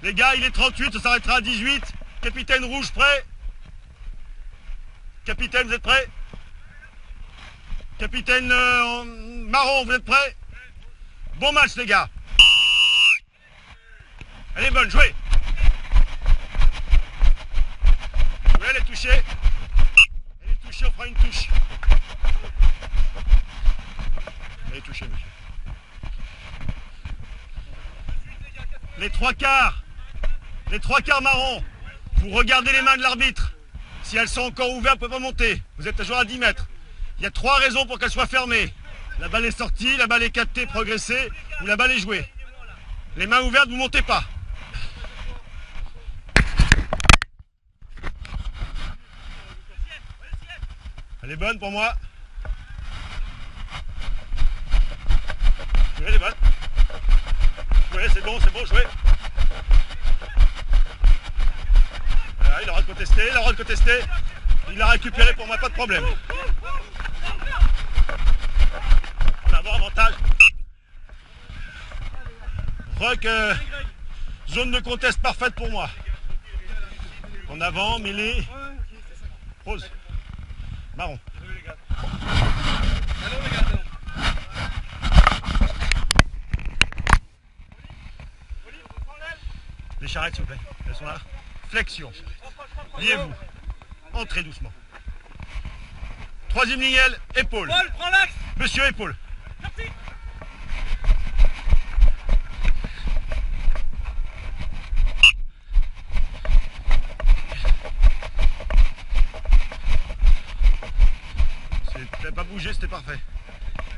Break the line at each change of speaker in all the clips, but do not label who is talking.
Les gars, il est 38, ça s'arrêtera à 18. Capitaine rouge, prêt? Capitaine, vous êtes prêt? Capitaine marron, vous êtes prêt? Bon match, les gars. Elle est bonne, jouez. Oui, elle est touchée. Elle est touchée, on fera une touche. Elle est touchée, monsieur. Les trois quarts marron. Vous regardez les mains de l'arbitre. Si elles sont encore ouvertes, vous ne pouvez pas monter. Vous êtes toujours à 10 mètres. Il y a 3 raisons pour qu'elles soient fermées. La balle est sortie, la balle est captée, progressée, ou la balle est jouée. Les mains ouvertes, vous ne montez pas. Elle est bonne pour moi. Oui, elle est bonne. Oui, c'est bon, jouez. Voilà, il aura de contester, il l'a récupéré pour moi, pas de problème. En avant, avantage. Rock, zone de contest parfaite pour moi. En avant, mêlée. Rose. Marron. Les charrettes, s'il vous plaît. Elles sont là. Flexion. Liez-vous. Entrez doucement. Troisième ligne, épaule.
Paul, prends l'axe.
Monsieur, épaule.
Merci.
T'as pas bougé, c'était parfait.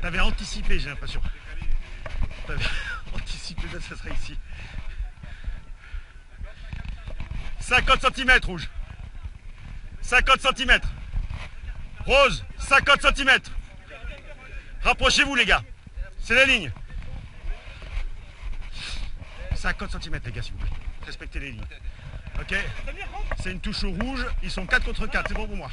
T'avais anticipé, j'ai l'impression. T'avais anticipé que ça serait ici. 50 cm, rouge. 50 cm. Rose, 50 cm. Rapprochez-vous, les gars. C'est la ligne. 50 cm, les gars, s'il vous plaît. Respectez les lignes. Ok. C'est une touche au rouge. Ils sont 4 contre 4. C'est bon pour moi.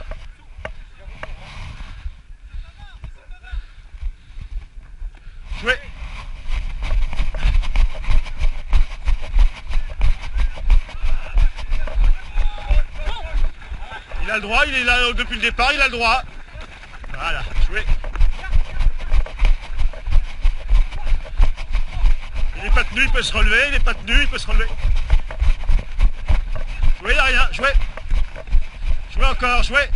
Jouez. Il a le droit, il est là depuis le départ, il a le droit. Voilà, jouez. Il n'est pas tenu, il peut se relever, il n'est pas tenu, il peut se relever. Jouez, il n'y a rien, jouez. Jouez encore, jouez.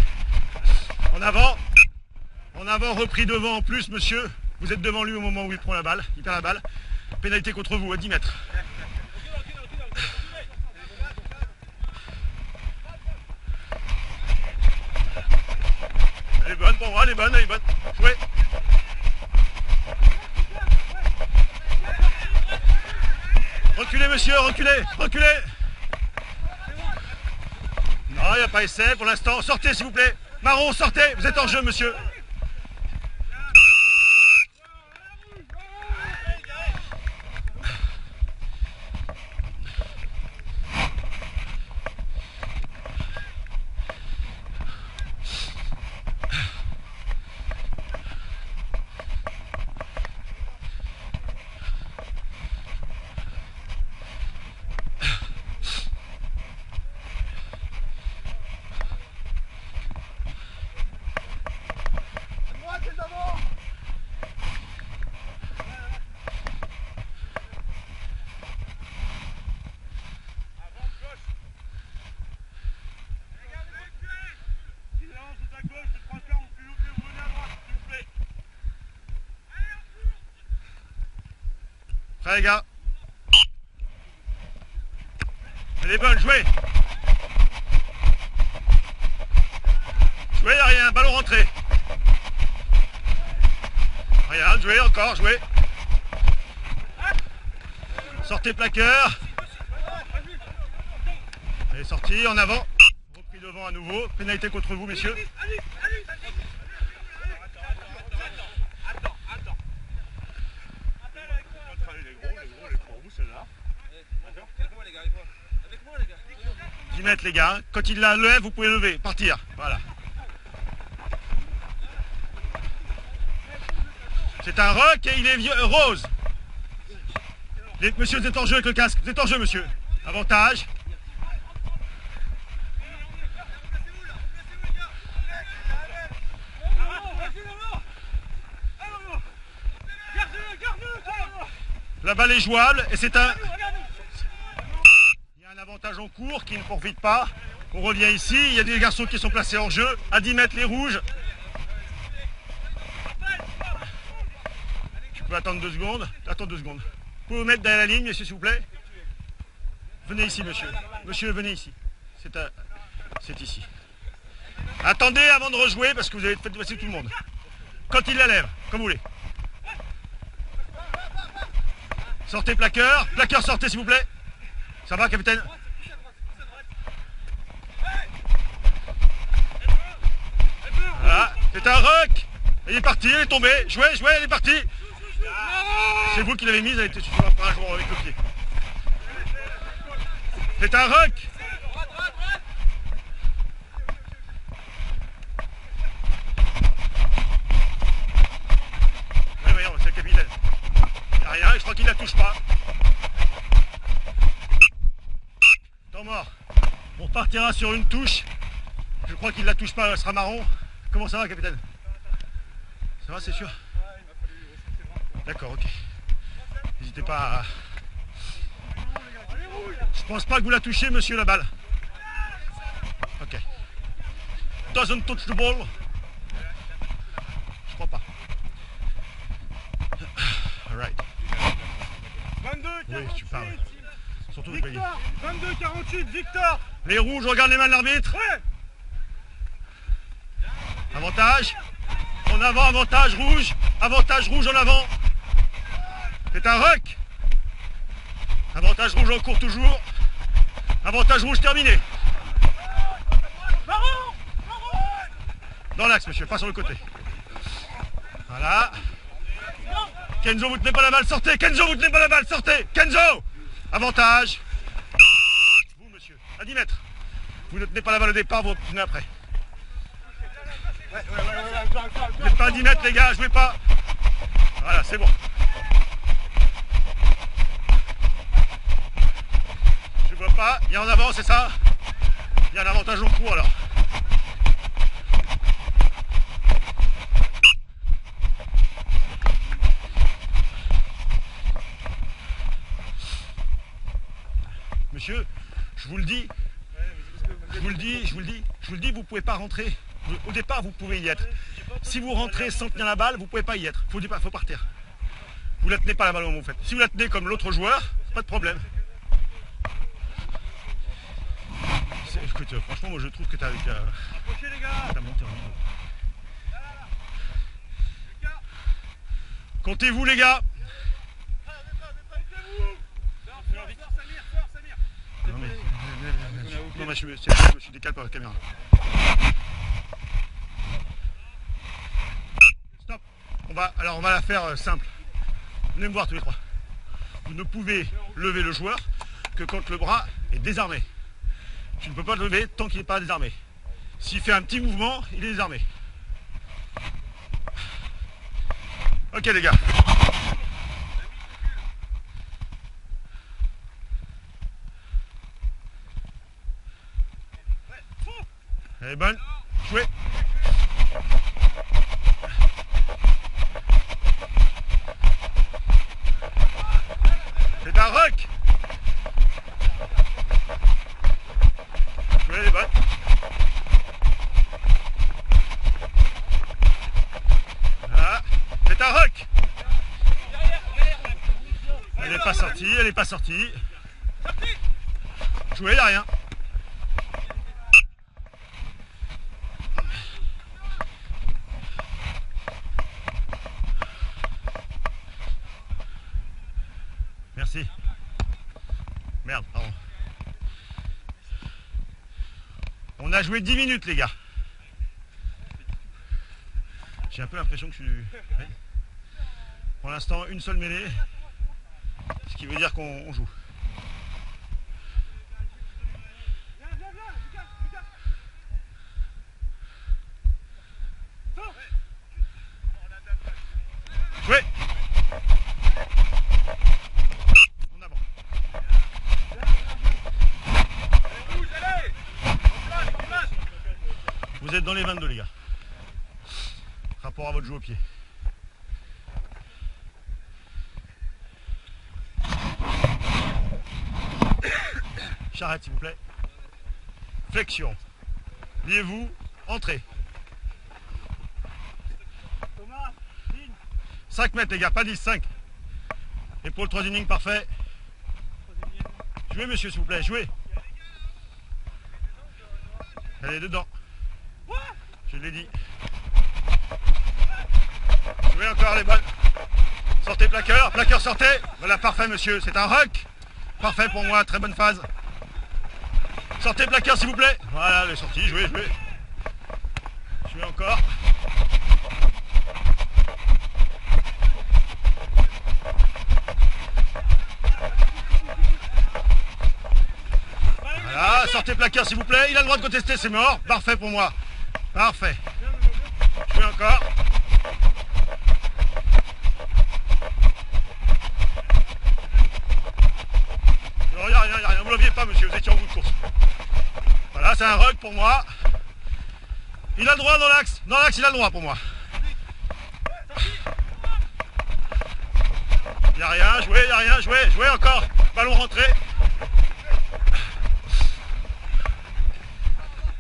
En avant, repris devant en plus, monsieur. Vous êtes devant lui au moment où il prend la balle, il perd la balle. Pénalité contre vous à 10 mètres. Elle est bonne pour moi, elle est bonne. Jouez. Reculez, monsieur, reculez. Non, il n'y a pas essai pour l'instant. Sortez, s'il vous plaît. Marron, sortez. Vous êtes en jeu, monsieur. Prêt, les gars. Elle est bonne, jouez. Jouez, y'a rien, ballon rentré. Regarde, jouez encore, jouez. Sortez plaqueur. Elle est sortie, en avant. Repris devant à nouveau. Pénalité contre vous, messieurs. Les gars, quand il la lève, vous pouvez lever, partir, voilà. C'est un rock et il est rose. Monsieur, vous êtes en jeu avec le casque, vous êtes en jeu, monsieur. Avantage. La balle est jouable et c'est un... Il y a un avantage en cours qui ne profite pas. On revient ici, il y a des garçons qui sont placés hors jeu. À 10 mètres les rouges. Tu peux attendre 2 secondes. Attends 2 secondes. Vous pouvez vous mettre derrière la ligne, monsieur, s'il vous plaît. Venez ici, monsieur. Monsieur, venez ici. C'est ici. Attendez avant de rejouer parce que vous avez fait passer tout le monde. Quand il la lève, comme vous voulez. Sortez plaqueur. Plaqueur, sortez s'il vous plaît. Ça va, capitaine? Voilà. C'est un ruck. Il est parti, il est tombé. Jouez, il est parti. C'est vous qui l'avez mise, elle était sur un joueur avec le pied. C'est un ruck. Oui, voyons, c'est le capitaine. Il n'y a rien, je crois qu'il ne la touche pas. Temps mort. On partira sur une touche. Je crois qu'il ne la touche pas, elle sera marron. Comment ça va, capitaine? Ça va, c'est sûr? D'accord, ok. N'hésitez pas à... Je pense pas que vous la touchez, monsieur, la balle. Ok. Doesn't touch the ball. Je crois pas. Alright.
22, 48.
Oui, tu parles. Surtout le pays.
Victor, 22, 48, Victor.
Les rouges, regarde les mains de l'arbitre.
Ouais.
Avantage. En avant, avantage rouge. Avantage rouge en avant. C'est un ruck. Avantage rouge en cours toujours. Avantage rouge terminé. Dans l'axe, monsieur, pas sur le côté. Voilà. Kenzo, vous tenez pas la balle, sortez. Kenzo, vous tenez pas la balle, sortez. Kenzo. Avantage. Vous, monsieur, à 10 mètres. Vous ne tenez pas la balle au départ, vous retenez après. Vous n'êtes pas à 10 mètres, les gars, jouez pas. Voilà, c'est bon. Je vois pas. Il y a en avant, c'est ça? Il y a un avantage au cours alors. Monsieur, je vous le dis, vous pouvez pas rentrer. Au départ, vous pouvez y être. Si vous rentrez sans tenir la balle, vous pouvez pas y être. Faut partir. Vous la tenez pas la balle au moment où vous faites. Si vous la tenez comme l'autre joueur, pas de problème. Écoute, franchement, moi je trouve que t'as monté un niveau. Comptez-vous, les gars. Non, mais je suis décalé par la caméra. Stop. On va la faire simple. Venez me voir tous les trois. Vous ne pouvez lever le joueur que quand le bras est désarmé. Tu ne peux pas le lever tant qu'il n'est pas désarmé. S'il fait un petit mouvement, il est désarmé. Ok les gars. Elle est bonne. Jouez. C'est un rock. Jouez, elle est bonne. Voilà. C'est un rock. Elle n'est pas sortie, elle n'est pas sortie. Jouez, il n'y a rien. Merci. Merde, pardon. On a joué 10 minutes, les gars. J'ai un peu l'impression que je suis... Oui. Pour l'instant, une seule mêlée. Ce qui veut dire qu'on joue. Jouez. En avant. Vous êtes dans les 22 les gars. Rapport à votre jeu au pied. Charrette s'il vous plaît. Flexion. Liez-vous, entrez. 5 mètres les gars, pas 10, 5. Épaule troisième ligne, parfait. Jouez monsieur s'il vous plaît, jouez. Elle est dedans. Je l'ai dit. Jouez encore les balles. Sortez plaqueur, plaqueur sortez. Voilà, parfait monsieur, c'est un ruck. Parfait pour moi, très bonne phase. Sortez plaqueur s'il vous plaît. Voilà, les sorties, jouez, jouez. Jouez encore. Voilà, sortez plaqueur s'il vous plaît. Il a le droit de contester, c'est mort. Parfait pour moi. Parfait. Jouez encore. Non, il n'y a rien, vous ne l'aviez pas monsieur, vous étiez en bout de course. Voilà, c'est un ruck pour moi. Il a le droit dans l'axe il a le droit pour moi. Il n'y a rien, jouez encore. Ballon rentré.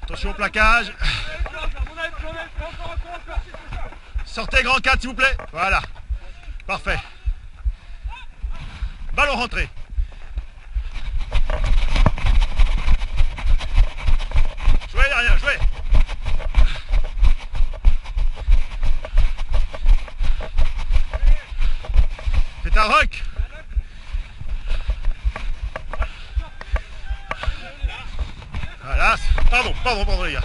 Attention au plaquage. Sortez grand 4 s'il vous plaît. Voilà. Parfait. Ballon rentré. Jouez, y'a rien, jouez. C'est un rock. Voilà. Pardon les gars.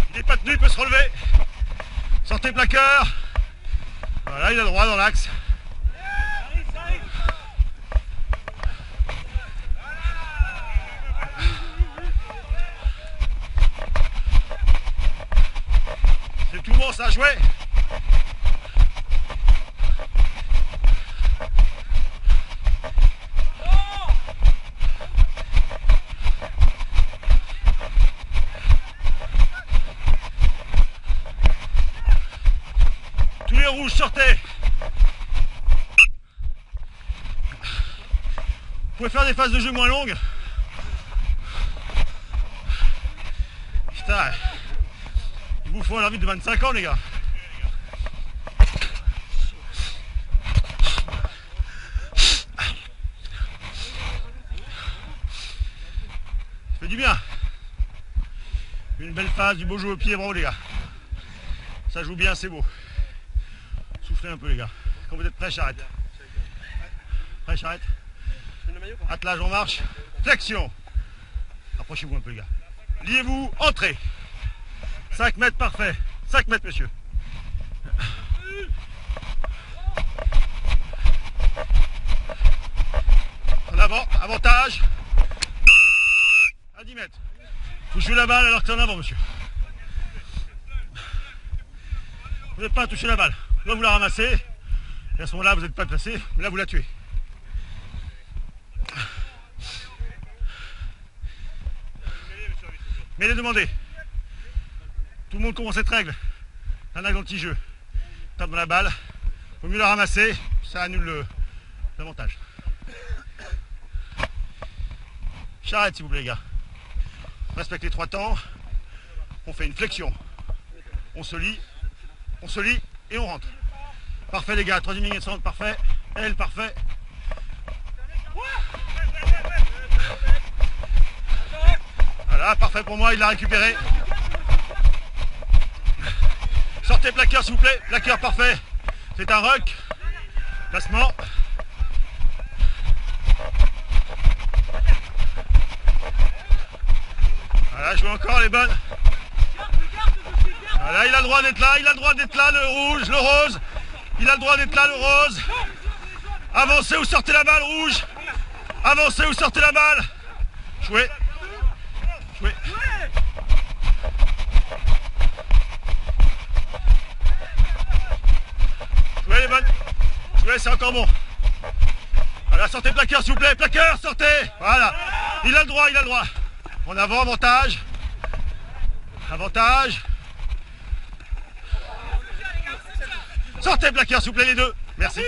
Il n'est pas tenu, il peut se relever. Sortez plaqueur. Voilà, il a le droit dans l'axe. C'est tout bon ça, jouer. Tous les rouges, sortez. Vous pouvez faire des phases de jeu moins longues. Putain, il vous faut un arbitre de 25 ans les gars. Ça fait du bien. Une belle phase, du beau jeu au pied, bravo les gars. Ça joue bien, c'est beau. Soufflez un peu les gars. Quand vous êtes prêts, j'arrête. Prêt, j'arrête. Attelage en marche. Flexion. Approchez-vous un peu les gars. Liez-vous, entrez. 5 mètres, parfait. 5 mètres monsieur. En avant, avantage. À 10 mètres. Touchez la balle alors que c'est en avant monsieur. Vous n'êtes pas à toucher la balle. Là vous la ramassez. Et à ce moment-là vous n'êtes pas placé. Mais là vous la tuez. Mais les demandez. Tout le monde comprend cette règle. Un acte anti-jeu. Tape dans la balle. Vaut mieux la ramasser. Ça annule l'avantage. Charrette s'il vous plaît les gars. Respectez les 3 temps. On fait une flexion. On se lie et on rentre. Parfait les gars, 3e ligne et centre, parfait. Elle, parfait. Voilà, parfait pour moi, il l'a récupéré. Sortez plaqueur s'il vous plaît, plaqueur parfait. C'est un ruck. Placement. Voilà, jouez encore les bonnes. Voilà, il a le droit d'être là, le rouge, le rose. Il a le droit d'être là, le rose. Avancez ou sortez la balle, rouge. Avancez ou sortez la balle. Jouez. Jouez. c'est encore bon. Voilà, sortez plaqueur s'il vous plaît, plaqueur, sortez. Voilà, il a le droit, il a le droit. En avant, avantage. Avantage. Sortez plaqueur s'il vous plaît les deux. Merci.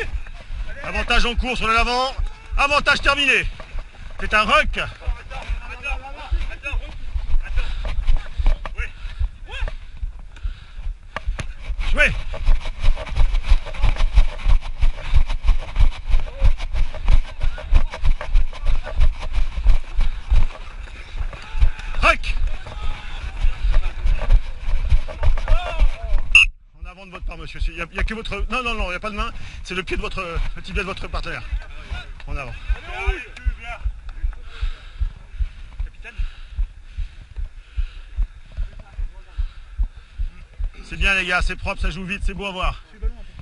Avantage en cours sur l'avant. Avantage terminé. C'est un ruck. Jouez. Ruck. En avant de votre part, monsieur. Il n'y a que votre... Non, il n'y a pas de main. C'est le pied de votre... le petit pied de votre partenaire. En avant. C'est bien les gars, c'est propre, ça joue vite, c'est beau à voir.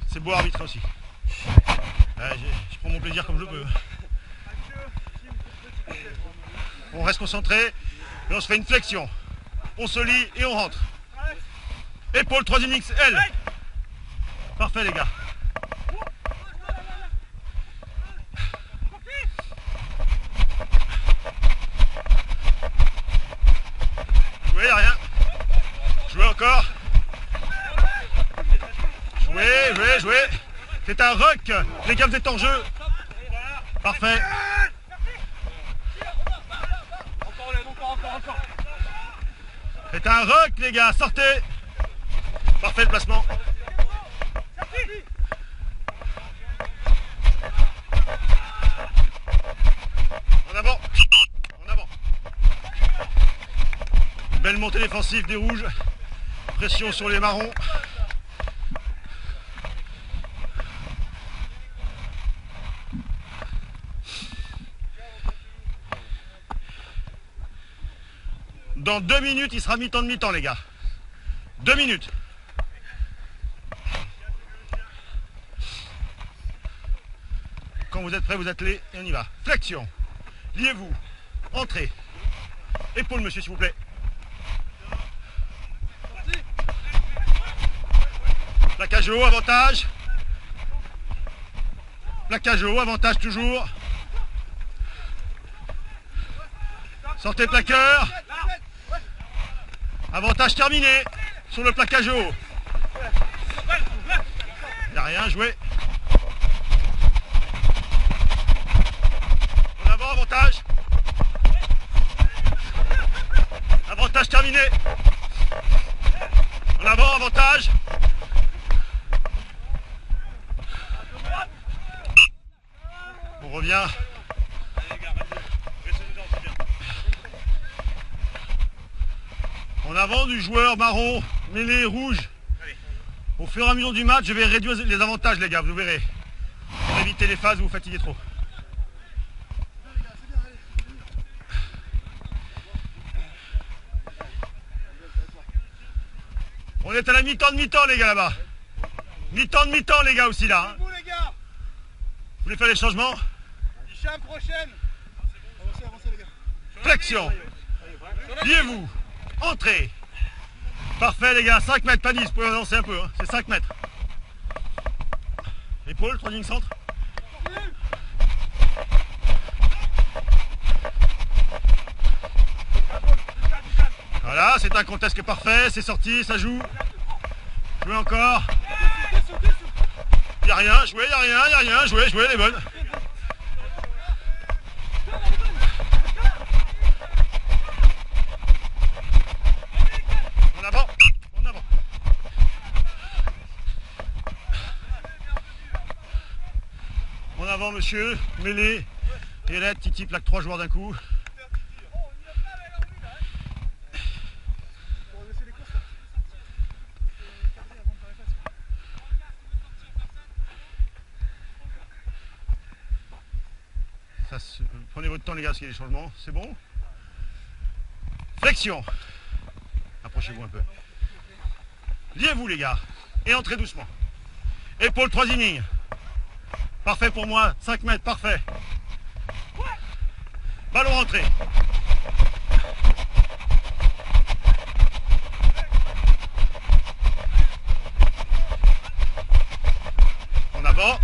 C'est beau à arbitrer aussi. Je prends mon plaisir comme je peux. On reste concentré et on se fait une flexion. On se lie et on rentre. Épaule, 3e XL. Parfait les gars. Jouez, y'a rien. Jouez encore. Jouez. C'est un ruck. Les gars, vous êtes en jeu. Parfait. C'est un ruck, les gars. Sortez. Parfait le placement. En avant. En avant. Belle montée défensive des rouges. Pression sur les marrons. Dans 2 minutes, il sera mi-temps de mi-temps, les gars. 2 minutes. Quand vous êtes prêts, vous attelez et on y va. Flexion. Liez-vous. Entrez. Épaule, monsieur, s'il vous plaît. Plaquage haut, avantage. Plaquage haut, avantage toujours. Sortez plaqueur. Avantage terminé sur le plaquage haut. Il n'y a rien, joué. En avant, avantage. Avantage terminé. En avant, avantage. On revient. En avant du joueur marron, mêlé rouge. Au fur et à mesure du match, je vais réduire les avantages, les gars, vous verrez. Pour éviter les phases où vous fatiguez trop. On est à la mi-temps de mi-temps, les gars, là-bas. Mi-temps de mi-temps, les gars, aussi, là. Hein.
Vous, les gars.
Vous voulez faire les changements?
Hicham, prochaine. Avancez, les gars.
Flexion. Liez-vous. Entrez. Parfait les gars, 5 mètres, pas 10, vous pouvez avancer un peu, hein. C'est 5 mètres. Épaule, 3 lignes centre. Voilà, c'est un contest parfait, c'est sorti, ça joue. Jouez encore. Il n'y a rien, jouez, il n'y a rien, jouez, les bonnes. En avant. En avant, monsieur, mêlée, Hérette, Titi, plaque 3 joueurs d'un coup. Prenez votre temps les gars, parce qu'il y a des changements, c'est bon. Flexion. Approchez-vous un peu. Liez-vous les gars, et entrez doucement. Épaule, 3e ligne. Parfait pour moi, 5 mètres, parfait. Ballon rentré. En avant.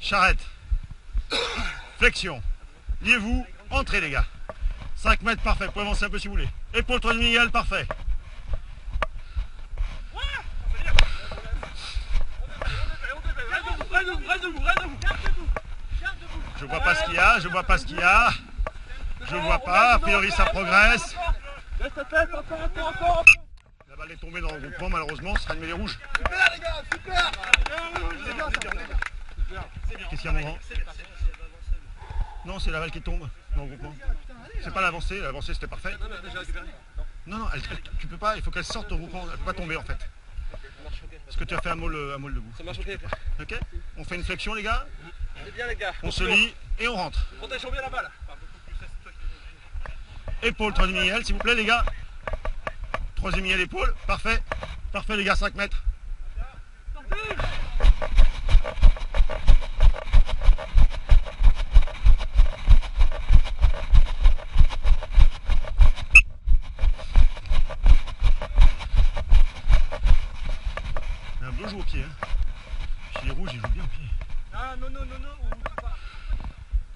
Charrette. Flexion. Liez-vous. Entrez les gars. 5 mètres, parfait. Vous pouvez avancer un peu si vous voulez. Épaule 3 demi-égal, parfait. Je vois pas ce qu'il y a, je vois pas ce qu'il y a. Je vois pas, a priori ça progresse. La balle est tombée dans le regroupement malheureusement, ce sera une mêlée rouge.
Super les gars, super.
Qu'est-ce qu'il y a mon grand? Non, c'est la balle qui tombe dans le regroupement. C'est pas l'avancée c'était parfait. Non, tu peux pas, il faut qu'elle sorte du regroupement, elle peut pas tomber en fait. Parce que tu as fait un môle debout.
Ça marche ok.
Ok. On fait une flexion les gars.
C'est bien les gars.
On se lie et on rentre.
Protège bien la balle.
Épaule 3 demi-égal s'il vous plaît les gars. 3 demi-égal épaule, parfait. Parfait les gars, 5 mètres. Un bleu joue au pied. Hein. Chez les rouges, ils jouent bien au pied.
Ah non,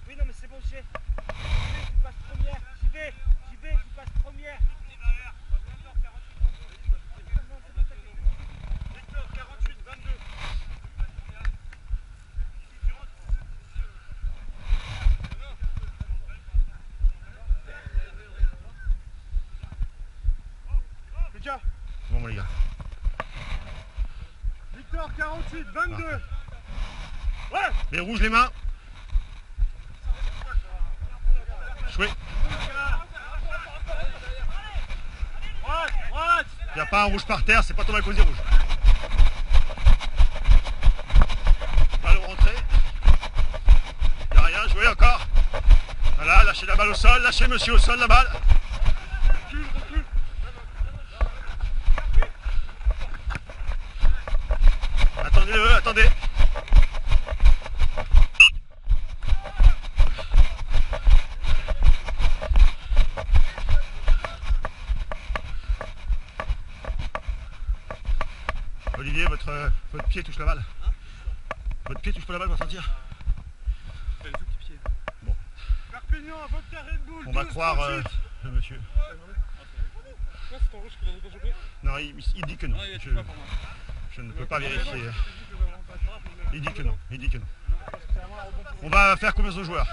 oui, non, mais c'est bon, j'y vais. Tu passes première. J'y vais, tu passes première. Victor, 48, 22.
Lucas.
C'est bon les gars.
Victor, 48, 22.
Ouais.
Les rouges, les mains. Joué. Il n'y a pas un rouge par terre, c'est pas tombé à cause des rouges. Balle rentrée. Il n'y a rien, joué encore. Voilà, lâchez la balle au sol, lâchez monsieur au sol la balle. Attendez-le, attendez. Olivier, votre pied touche la balle. Votre pied touche pas la balle, on va sentir. Bon.
Perpignan, vodka Red Bull.
On va croire le monsieur.
C'est ton rouge qui l'a déjà chopé.
Non, il dit que non. Je ne peux pas vérifier. Il dit que non, il dit que non. On va faire combien de joueurs?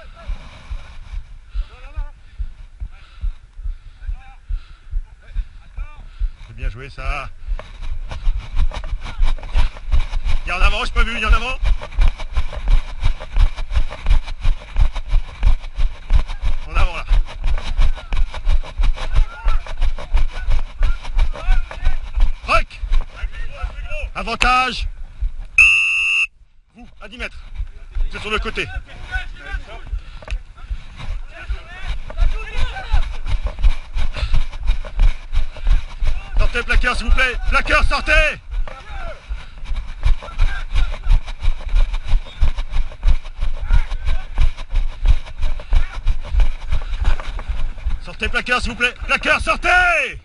C'est bien joué ça. Il y a en avant, je peux pas vu, il y a en avant. En avant là. Rock. Avantage. Vous, à 10 mètres. Vous êtes sur le côté. Sortez, plaqueur, s'il vous plaît. Plaqueur, sortez. Sortez, plaqueur, s'il vous plaît. Plaqueur, sortez.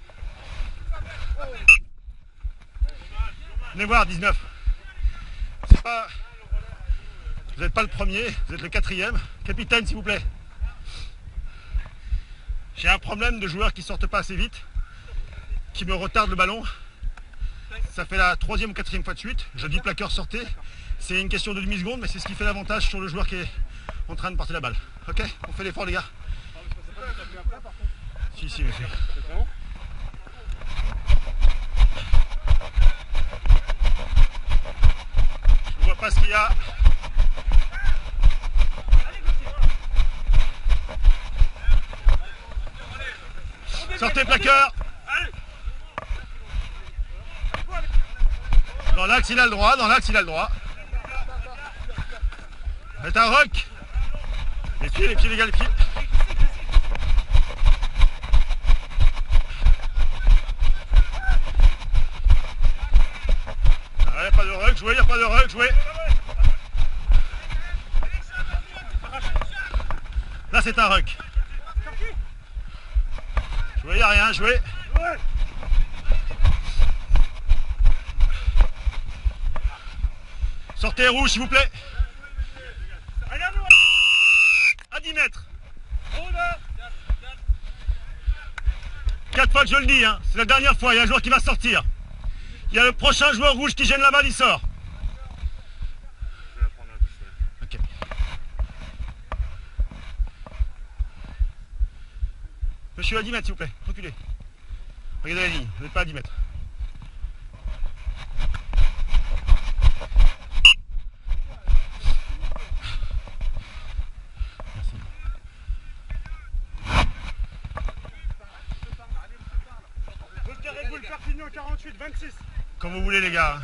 Venez voir, 19. C'est pas... Vous n'êtes pas le premier, vous êtes le 4e. Capitaine, s'il vous plaît. J'ai un problème de joueurs qui sortent pas assez vite, qui me retardent le ballon. Ça fait la 3e ou 4e fois de suite. Je dis plaqueur, sortez. C'est une question de demi-seconde, mais c'est ce qui fait l'avantage sur le joueur qui est en train de porter la balle. Ok, on fait l'effort les gars. Si, monsieur. Je vois pas ce qu'il y a. Sortez plaqueur. Dans l'axe il a le droit, dans l'axe il a le droit. C'est un rock. Les pieds les gars, les pieds. Il n'y a pas de rock, jouez, il n'y a pas de rock, jouez. Là c'est un rock. Jouez, il n'y a rien, jouez. Sortez rouge s'il vous plaît. fois que je le dis, hein. C'est la dernière fois, il y a un joueur qui va sortir. Il y a le prochain joueur rouge qui gêne la balle, il sort. Ok. Monsieur à 10 mètres s'il vous plaît, reculez. Regardez la ligne, vous n'êtes pas à 10 mètres. Merci.
Red Bull Perpignan 48, 26.
Comme vous voulez les gars.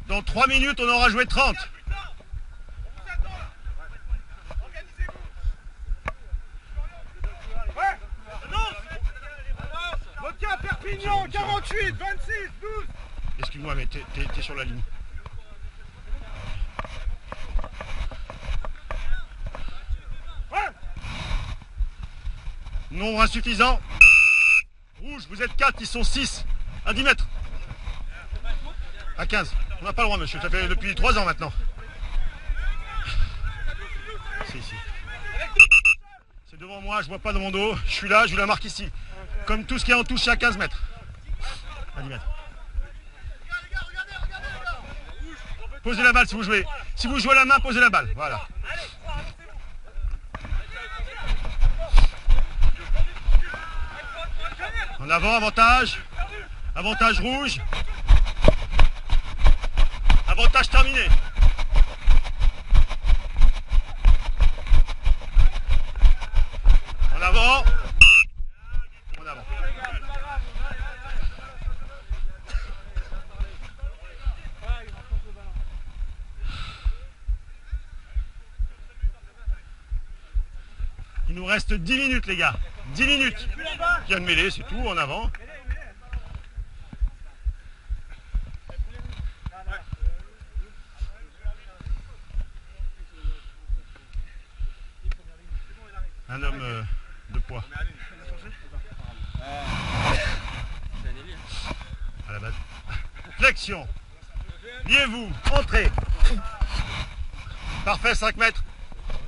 Dans 3 minutes, on aura joué 30.
Vodka Perpignan 48, 26, 12.
Excuse-moi, mais t'es sur la ligne. Nombre insuffisant. Rouge, vous êtes 4, ils sont 6. À 10 mètres. À 15. On n'a pas le droit, monsieur. Ça fait depuis 3 ans maintenant. Si. C'est devant moi, je vois pas dans mon dos. Je suis là, je vous la marque ici. Comme tout ce qui est en touche, c'est à 15 mètres. À 10 mètres. Posez la balle si vous jouez. Si vous jouez à la main, posez la balle. Voilà. En avant, avantage. Avantage rouge. Avantage terminé. En avant. En avant. Il nous reste 10 minutes les gars. 10 minutes. Il y a une mêlée, c'est tout, en avant. Un homme de poids. À la base. Flexion. Liez-vous. Entrez. Parfait, 5 mètres.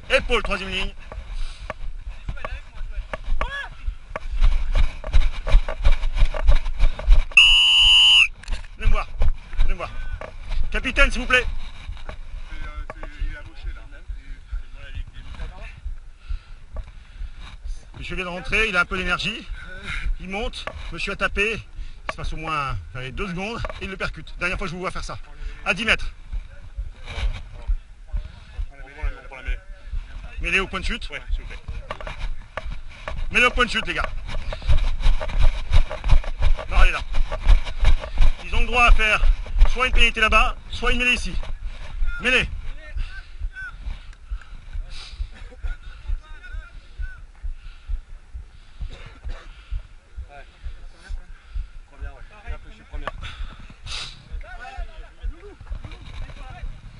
Épaule, troisième ligne. Venez me voir. Capitaine, s'il vous plaît. Monsieur vient de rentrer, il a un peu d'énergie. Il monte, monsieur a tapé. Il se passe au moins 2 secondes et il le percute. Dernière fois que je vous vois faire ça. À 10 mètres. Mêlée au point de chute. Ouais, s'il vous plaît. Mêlée au point de chute, les gars. Non, allez là. Ils ont le droit à faire soit une pénalité là-bas, soit une mêlée ici. Mêlée.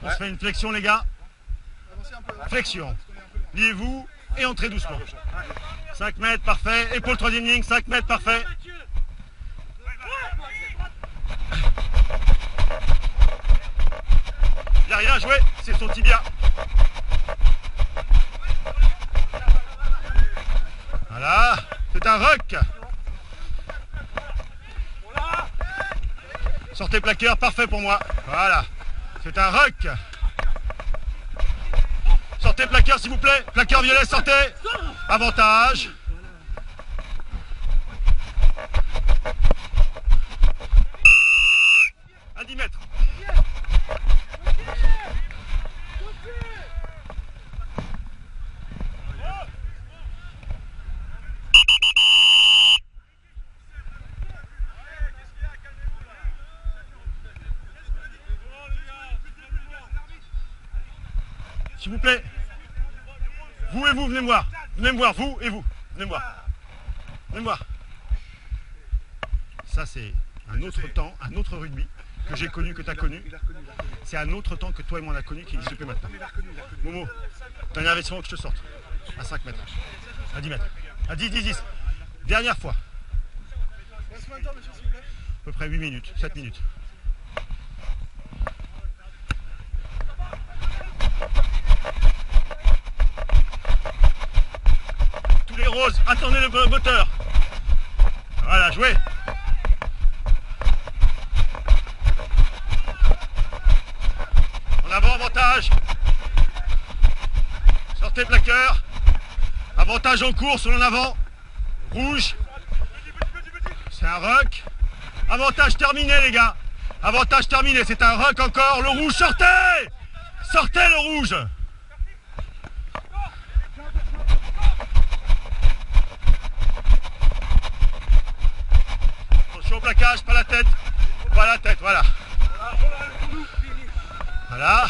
On se fait une flexion, les gars. Flexion. Liez-vous et entrez doucement. 5 mètres, parfait. Épaule, troisième ligne, 5 mètres, parfait. Il n'y a rien à jouer, c'est son tibia. Voilà, c'est un ruck. Sortez plaqueur, parfait pour moi. Voilà, c'est un ruck. Sortez plaqueur s'il vous plaît. Plaqueur violet, sortez. Avantage. À 10 mètres. S'il vous plaît. Vous et vous, venez me voir. Venez me voir, vous et vous. Venez me voir. Venez me voir. Ça, c'est un autre temps, un autre rugby que j'ai connu, que tu as connu. C'est un autre temps que toi et moi on a connu qui se fait maintenant. Momo, dernier avertissement que je te sorte. À 5 mètres. À 10 mètres. À 10. Dernière fois. À peu près 8 minutes, 7 minutes. rose, attendez le moteur. Voilà, jouez. En avant, avantage. Sortez plaqueur. Avantage en cours sur l'en avant. Rouge. C'est un ruck. Avantage terminé les gars. Avantage terminé, c'est un ruck encore. Le rouge, sortez. Sortez le rouge. Attention au plaquage, pas la tête. Pas la tête, voilà. Voilà.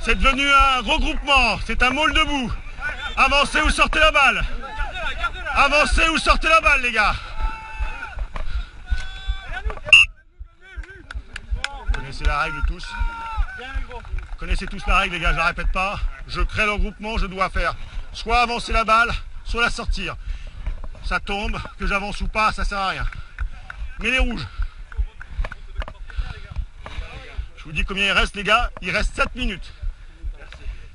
C'est devenu un regroupement. C'est un môle debout. Avancez ou sortez la balle. Avancez ou sortez la balle, les gars. Vous connaissez la règle tous. Vous connaissez tous la règle, les gars, je la répète pas. Je crée le regroupement, je dois faire soit avancer la balle, soit la sortir. Ça tombe, que j'avance ou pas, ça sert à rien. Mais les rouges. Je vous dis combien il reste, les gars. Il reste 7 minutes.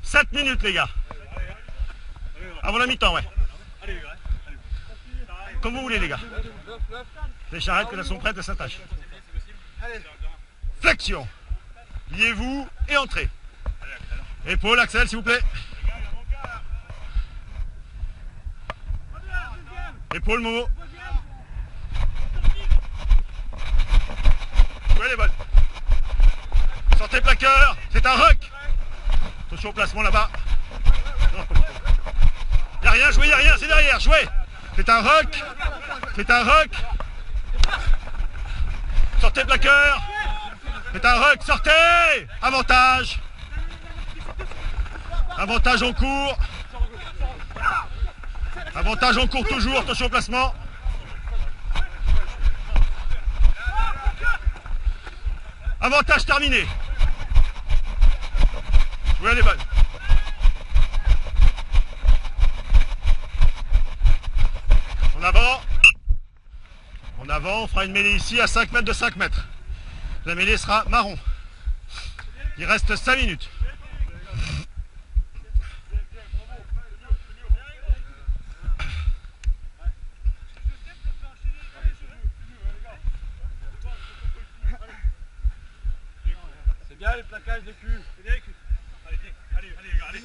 7 minutes, les gars. Avant la mi-temps, ouais. Comme vous voulez, les gars. Les charrettes, quand elles sont prêtes, elles s'attachent. Flexion. Liez-vous et entrez. Épaule, Axel, s'il vous plaît. Épaule, Momo. Jouez les bonnes. Sortez plaqueur. C'est un ruck. Attention au placement là-bas. Il n'y a rien, jouez, il n'y a rien, c'est derrière, jouez. C'est un ruck. C'est un ruck. Sortez plaqueur. C'est un ruck, sortez. Avantage. Avantage en cours. Avantage en cours toujours, attention au placement. Avantage terminé. Jouez les bonnes. En avant. En avant, on fera une mêlée ici à 5 mètres de 5 mètres. La mêlée sera marron. Il reste 5 minutes.
C'est bien les plaquages de cul. Allez.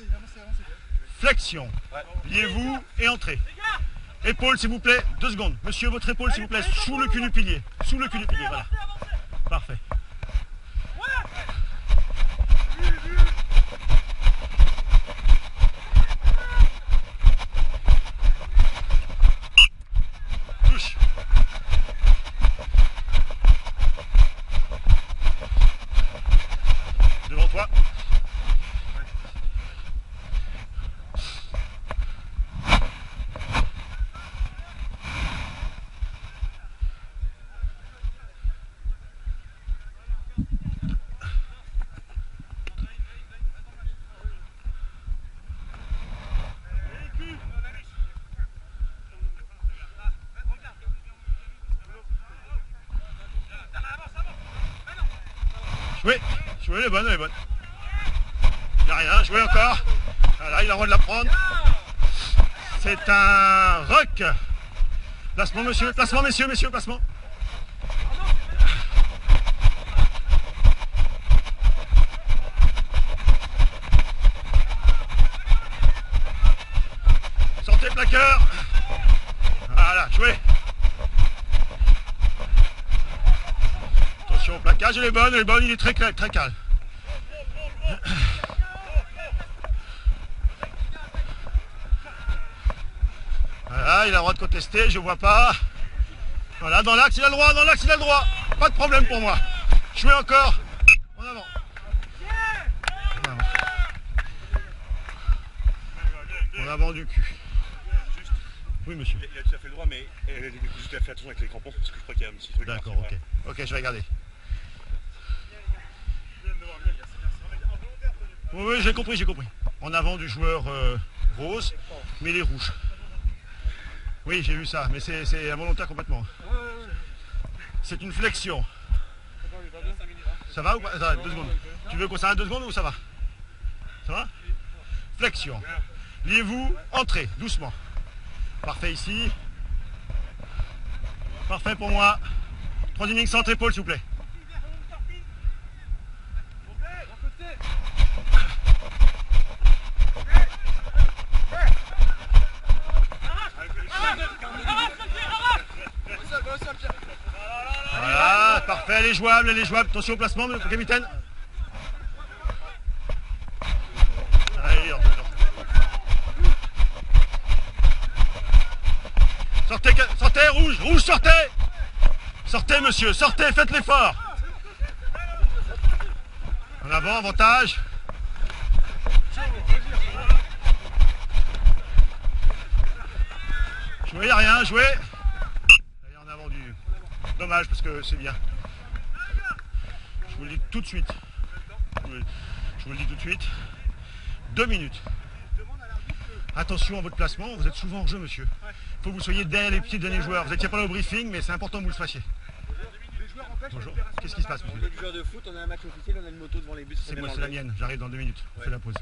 Flexion. Liez-vous et entrez. Épaule, s'il vous plaît. 2 secondes. Monsieur, votre épaule, s'il vous plaît, sous le cul du pilier. Sous le cul du pilier, voilà. Parfait. Touche. Devant toi. Jouez les bonnes, les bonnes. Il n'y a rien, jouez encore. Voilà, il a le droit de la prendre. C'est un ruck. Placement, monsieur, placement, messieurs, placement. Sortez plaqueur. Voilà, jouez. Attention au plaquage, elle est bonne, il est très calme. Voilà, il a le droit de contester, je vois pas. Voilà, dans l'axe il a le droit, pas de problème pour moi. Jouez encore. En avant. En avant du cul. Oui, monsieur.
Il a tout à fait le droit, mais juste à faire attention avec les crampons, parce que je crois qu'il y a un petit truc.
D'accord, ok. Ok, je vais regarder. Oui, j'ai compris. En avant du joueur rose, mais les rouges. Oui, j'ai vu ça, mais c'est involontaire complètement. C'est une flexion. Ça va ou pas? Attends, 2 secondes. Tu veux qu'on s'arrête 2 secondes ou ça va? Ça va? Flexion. Liez-vous, entrez, doucement. Parfait ici. Parfait pour moi. Troisième ligne centre épaule s'il vous plaît. Voilà, parfait, elle est jouable, elle est jouable. Attention au placement, capitaine. Allez, sortez, sortez, rouge, rouge, sortez. Sortez, monsieur, sortez, faites l'effort. En avant, avantage. Jouez, y'a rien, jouez. Allez, en avant du... Dommage, parce que c'est bien. Je vous le dis tout de suite. Je vous le dis tout de suite. 2 minutes. Attention à votre placement, vous êtes souvent en jeu, monsieur. Il faut que vous soyez derrière les petits derniers joueurs. Vous n'étiez pas là au briefing, mais c'est important que vous le fassiez. Bonjour. Qu'est-ce qui se passe, monsieur?
On est des joueurs de foot, on a un match officiel, on a une moto devant les bus.
C'est moi, c'est la mienne. J'arrive dans 2 minutes. On fait la pause.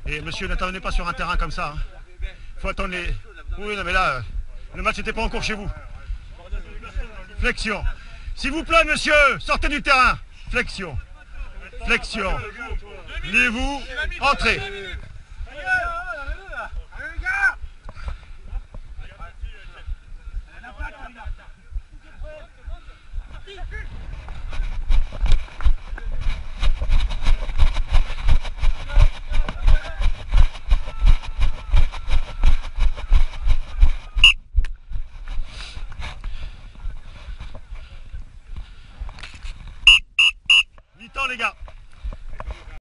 Et monsieur, n'intervenez pas sur un terrain comme ça. Faut attendre les... Oui, non, mais là, le match n'était pas en cours chez vous. Flexion. S'il vous plaît, monsieur, sortez du terrain. Flexion. Flexion. Liez-vous. Entrez.